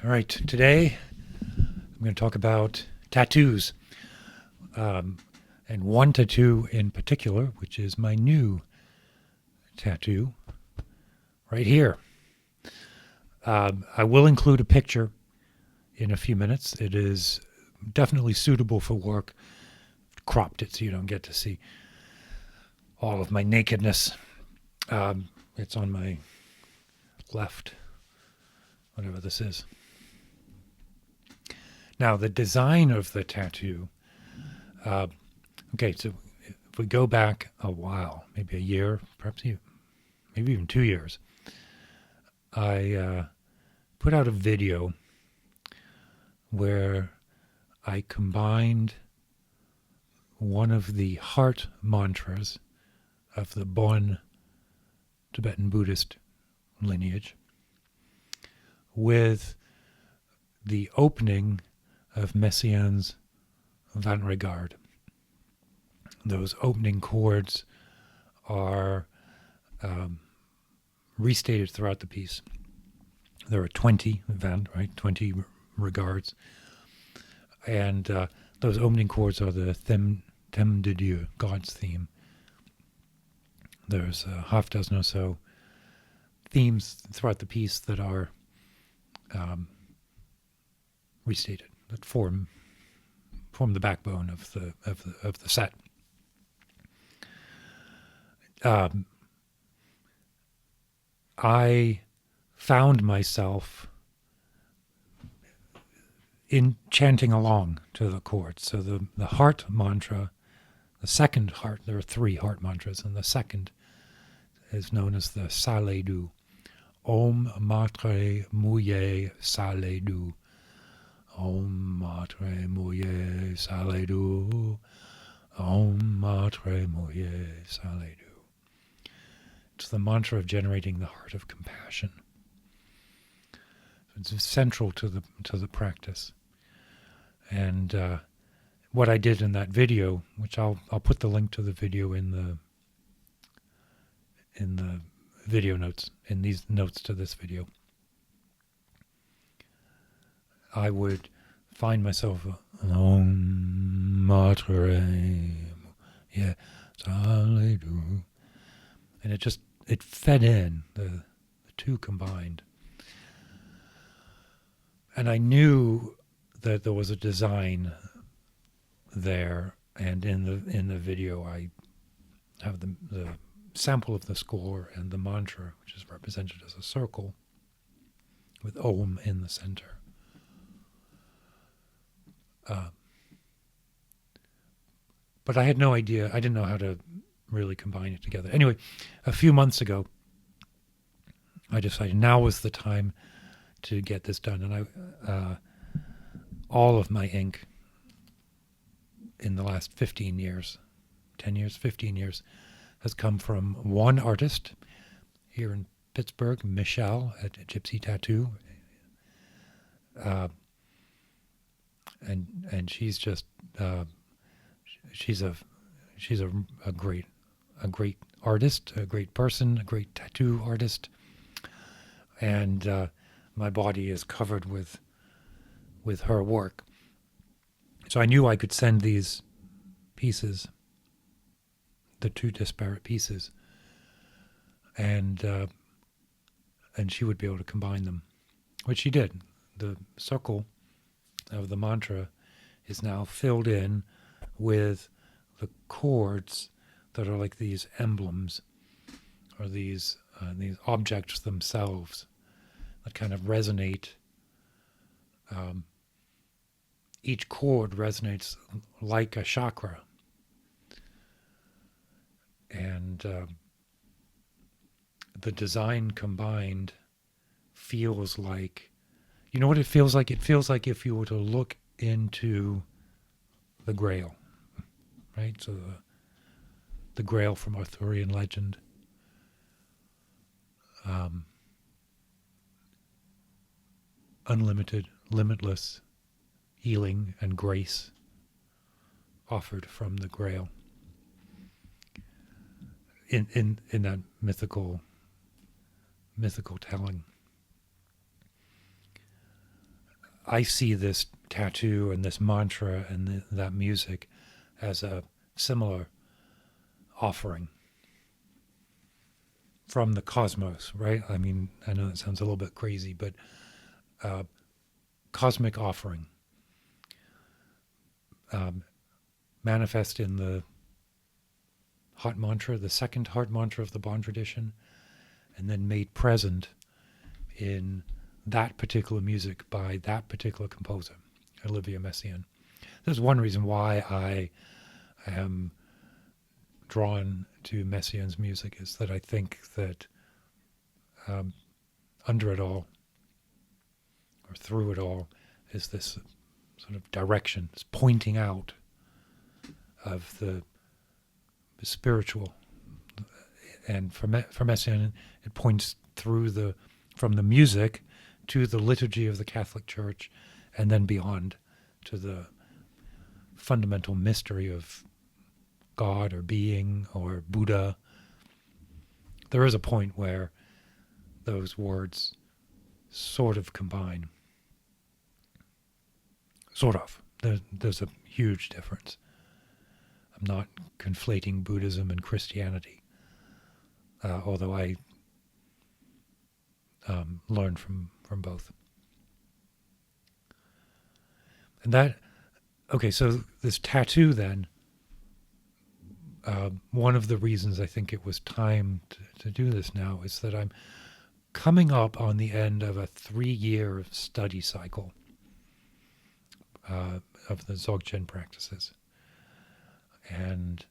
All right, today I'm going to talk about tattoos, and one tattoo in particular, which is my new tattoo right here. I will include a picture in a few minutes. It is definitely suitable for work. Cropped it so you don't get to see all of my nakedness. It's on my left, whatever this is. Now, the design of the tattoo, so if we go back a while, maybe a year, perhaps maybe even 2 years, I put out a video where I combined one of the heart mantras of the Bon Tibetan Buddhist lineage with the opening of Messiaen's Vingt. Those opening chords are restated throughout the piece. There are 20 Vingt, right? 20 regards. And those opening chords are the Theme de Dieu, God's theme. There's a half dozen or so themes throughout the piece that are restated, that form the backbone of the set. I found myself in chanting along to the chords. So the heart mantra, the second heart, there are 3 heart mantras, and the second is known as the Saledu. Om Matre Muye Saledu. Om Matre Muye Saledu. Om Matre Muye Saledu. It's the mantra of generating the heart of compassion. It's central to the practice. And what I did in that video, which I'll put the link to the video in the video notes, in these notes to this video, I would find myself Om Matre Muye Saledu, and it fed in the two combined. And I knew that there was a design there, and in the video I have the sample of the score and the mantra, which is represented as a circle with Om in the center. But I had no idea. I didn't know how to really combine it together. Anyway, a few months ago, I decided now was the time to get this done. And all of my ink in the last 15 years, 10 years, 15 years, has come from one artist here in Pittsburgh, Michelle at Gypsy Tattoo. And she's just she's a great artist, a great person, a great tattoo artist, and my body is covered with her work. So I knew I could send these pieces, the 2 disparate pieces, and she would be able to combine them, which she did. The circle of the mantra is now filled in with the chords that are like these emblems, or these objects themselves that kind of resonate. Each chord resonates like a chakra, and the design combined feels like, you know what it feels like? It feels like if you were to look into the Grail, right? So the Grail from Arthurian legend. Unlimited, limitless healing and grace offered from the Grail in that mythical telling. I see this tattoo and this mantra and that music as a similar offering from the cosmos, right? I mean, I know that sounds a little bit crazy, but cosmic offering, manifest in the heart mantra, the second heart mantra of the Bon tradition, and then made present in that particular music by that particular composer, Olivier Messiaen. There's one reason why I am drawn to Messiaen's music, is that I think that under it all, or through it all, is this sort of direction, this pointing out of the spiritual. And for Messiaen, it points through from the music to the liturgy of the Catholic Church, and then beyond to the fundamental mystery of God or being or Buddha. There is a point where those words sort of combine. Sort of. There's a huge difference. I'm not conflating Buddhism and Christianity, although I learned from both. And that, okay, so this tattoo then, one of the reasons I think it was time to do this now is that I'm coming up on the end of a 3-year study cycle of the Dzogchen practices. And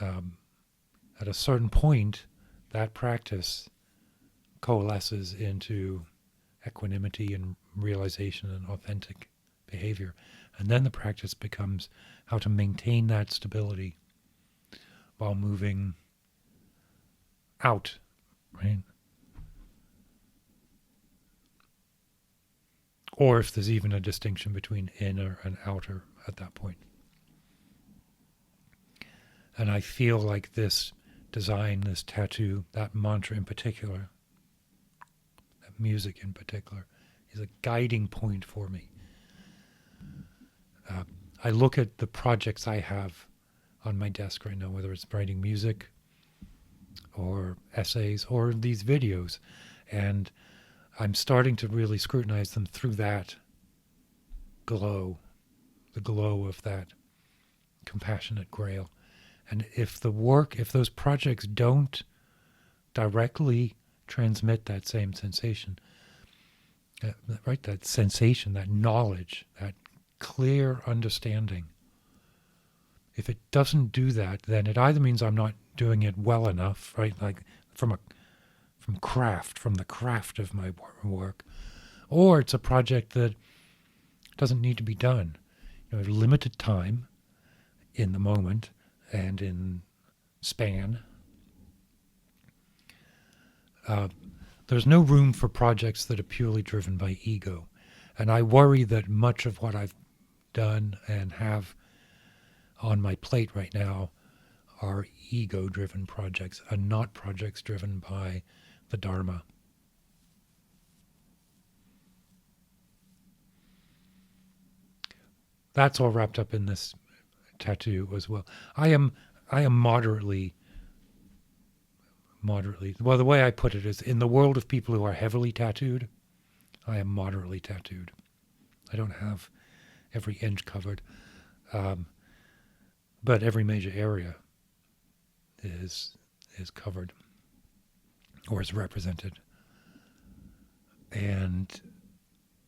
at a certain point, that practice coalesces into equanimity and realization and authentic behavior. And then the practice becomes how to maintain that stability while moving out, right? Or if there's even a distinction between inner and outer at that point. And I feel like this design, this tattoo, that mantra in particular, that music in particular, is a guiding point for me. I look at the projects I have on my desk right now, whether it's writing music or essays or these videos, and I'm starting to really scrutinize them through that glow, the glow of that compassionate grail. And if those projects don't directly transmit that same sensation, right, that sensation, that knowledge, that clear understanding, if it doesn't do that, then it either means I'm not doing it well enough, right, like from the craft of my work, or it's a project that doesn't need to be done. Limited time in the moment and in span. There's no room for projects that are purely driven by ego. And I worry that much of what I've done and have on my plate right now are ego-driven projects and not projects driven by the Dharma. That's all wrapped up in this tattoo as well. I am moderately, well, the way I put it is, in the world of people who are heavily tattooed, I am moderately tattooed. I don't have every inch covered, but every major area is covered or is represented. And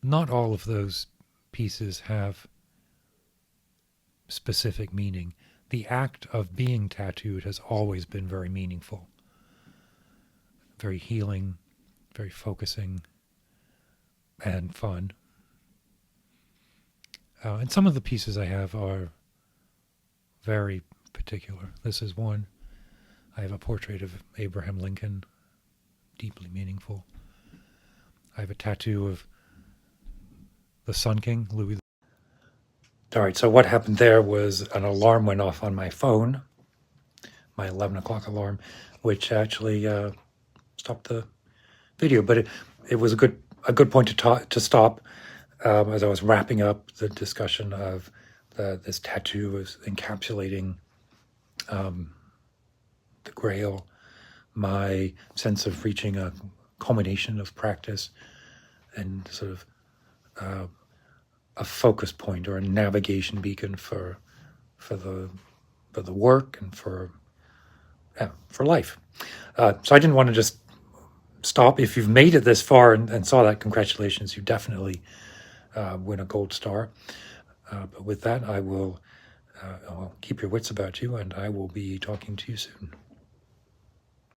not all of those pieces have specific meaning. The act of being tattooed has always been very meaningful, very healing, very focusing, and fun. And some of the pieces I have are very particular. This is one. I have a portrait of Abraham Lincoln, deeply meaningful. I have a tattoo of the Sun King, Louis. All right, so what happened there was an alarm went off on my phone, my 11 o'clock alarm, which actually stopped the video. But it was a good point to stop. as I was wrapping up the discussion of this tattoo as encapsulating the Grail, my sense of reaching a culmination of practice and sort of a focus point or a navigation beacon for the work and for life. So I didn't want to just stop. If you've made it this far and saw that, congratulations, you definitely win a gold star. But with that, I'll keep your wits about you, and I will be talking to you soon.